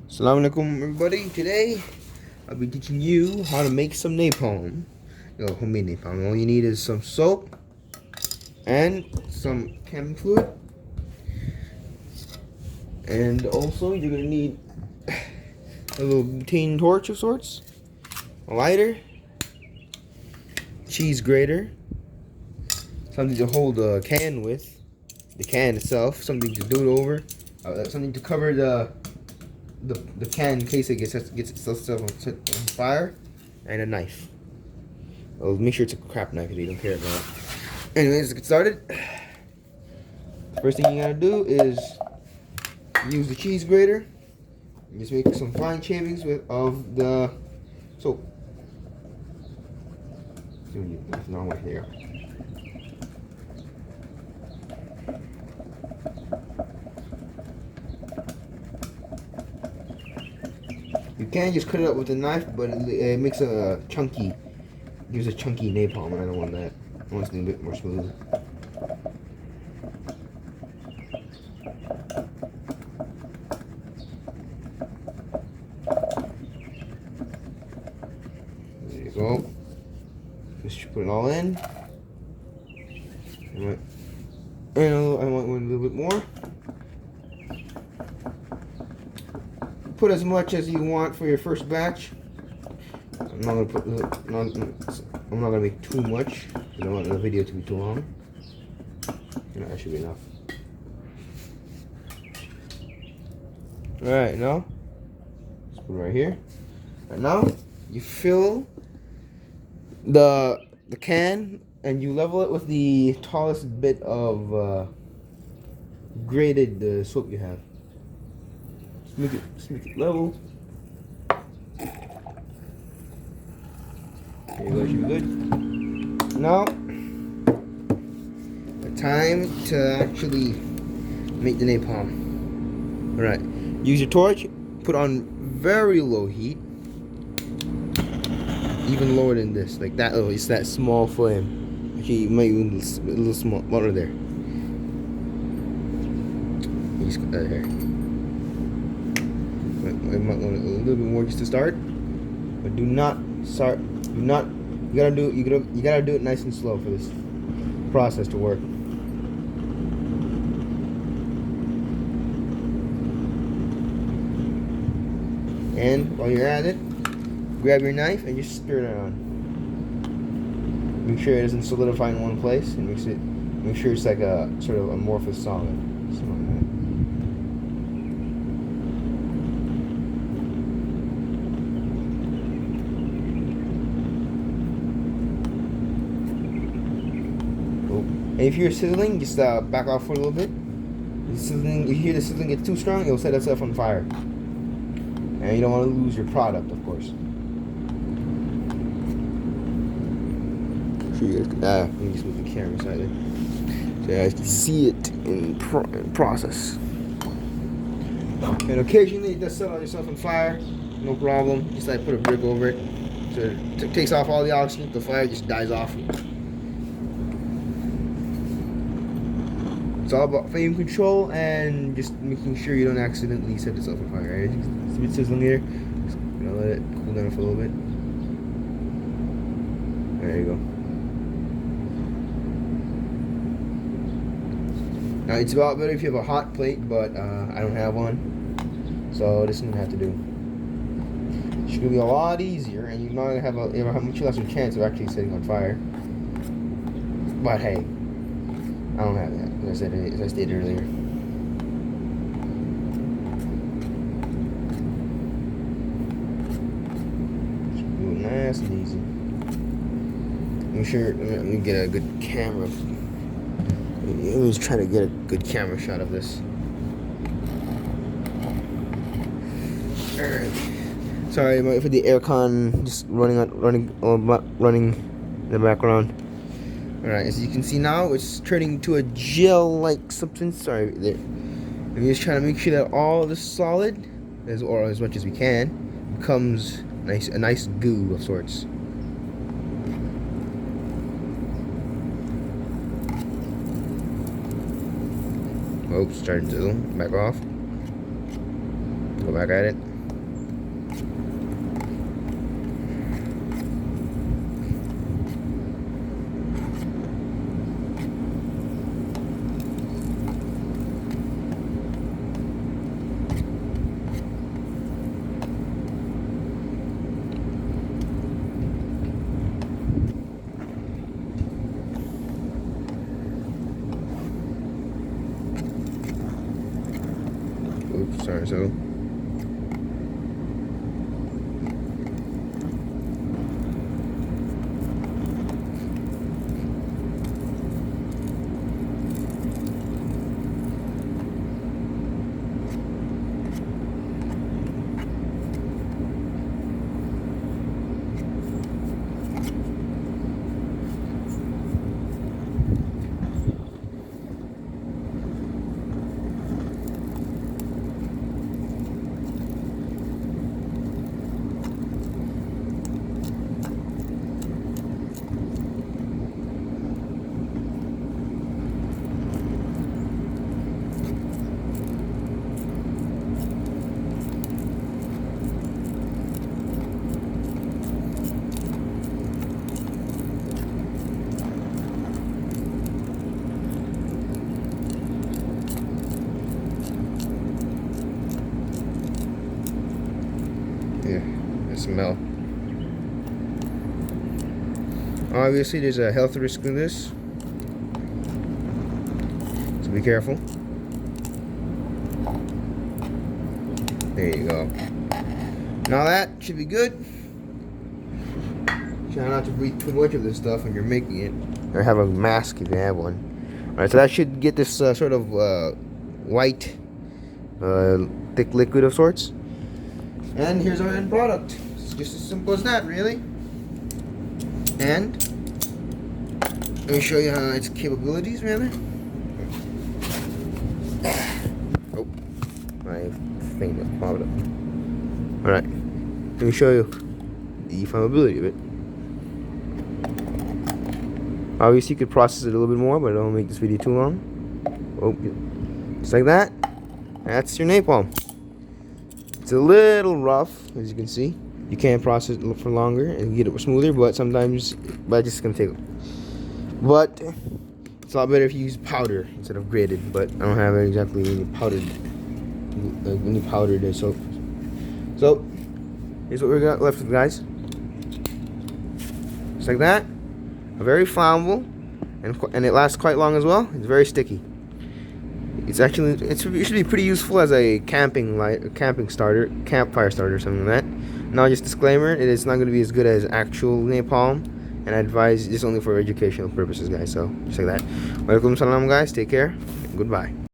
Assalamu alaikum everybody. Today I'll be teaching you how to make some napalm. Homemade napalm. All you need is some soap and some cabin fluid. And also you're gonna need a little butane torch of sorts, a lighter, cheese grater, something to hold the can with, the can itself, something to do it over, something to cover the can in case it gets itself on fire, and a knife. Well, make sure it's a crap knife if you don't care about it. Anyways, let's get started. First thing you gotta do is use the cheese grater and just make some fine shavings of the soap. No, there. You can just cut it up with a knife, but it makes a chunky. Gives a chunky napalm, and I don't want that. I want something a bit more smooth. There you go. Just put it all in. And I want one a little bit more. Put as much as you want for your first batch. I'm not gonna make too much. I don't want the video to be too long. That should be enough. Alright, now let's put it right here. And now you fill the can and you level it with the tallest bit of grated soap you have. Just make it level. There you go, should be good. Now, the time to actually make the napalm. Alright, use your torch, put on very low heat. Even lower than this, like that. Oh, it's that small flame. Actually, you might even a little small water there. You just cut that here. I might want a little bit more just to start, but do not start. Do not. You gotta do it nice and slow for this process to work. And while you're at it, grab your knife and just stir it around. Make sure it doesn't solidify in one place, and make sure it's like a sort of amorphous solid. Something like that. And if you're sizzling, just back off for a little bit. If you hear the sizzling get too strong, it'll set itself on fire. And you don't want to lose your product, of course. Sure you guys let me just move the camera slightly so you guys can see it in process. And occasionally it does set yourself on fire, no problem. Just like put a brick over it, so it takes off all the oxygen. The fire just dies off. It's all about flame control and just making sure you don't accidentally set yourself on fire. Right? It's a bit sizzling here. Just let it cool down for a little bit. There you go. Now it's about better if you have a hot plate, but I don't have one, so this is gonna have to do. It's gonna be a lot easier, and you're not gonna have a much less of a chance of actually setting on fire. But hey, I don't have that. As I stated earlier. Just do it nice and easy. Let me get a good camera. Let me just try to get a good camera shot of this. Alright. Sorry for the aircon just running in the background. Alright, as you can see now, it's turning to a gel-like substance. Sorry, there. I'm just trying to make sure that all the solid, or as much as we can, becomes a nice goo of sorts. Oops, starting to back off. Go back at it. Oops, sorry, so. Yeah, the smell. Obviously, there's a health risk in this, so be careful. There you go. Now that should be good. Try not to breathe too much of this stuff when you're making it, or have a mask if you have one. All right, so that should get this sort of white, thick liquid of sorts. And here's our end product. It's just as simple as that, really. And let me show you its capabilities, rather. Oh, my thing that popped up. Alright, let me show you the flammability of it. Obviously, you could process it a little bit more, but I don't make this video too long. Oh, just like that. That's your napalm. It's a little rough, as you can see. You can't process it for longer and get it smoother, but sometimes, it's just gonna take. But it's a lot better if you use powder instead of grated. But I don't have exactly any powdered soap. So here's what we got left with, guys. Just like that. Very flammable, and it lasts quite long as well. It's very sticky. It should be pretty useful as a campfire starter, something like that. Now, just disclaimer: it's not going to be as good as actual napalm, and I advise this only for educational purposes, guys. So just like that. Walaikum salam, guys. Take care. Goodbye.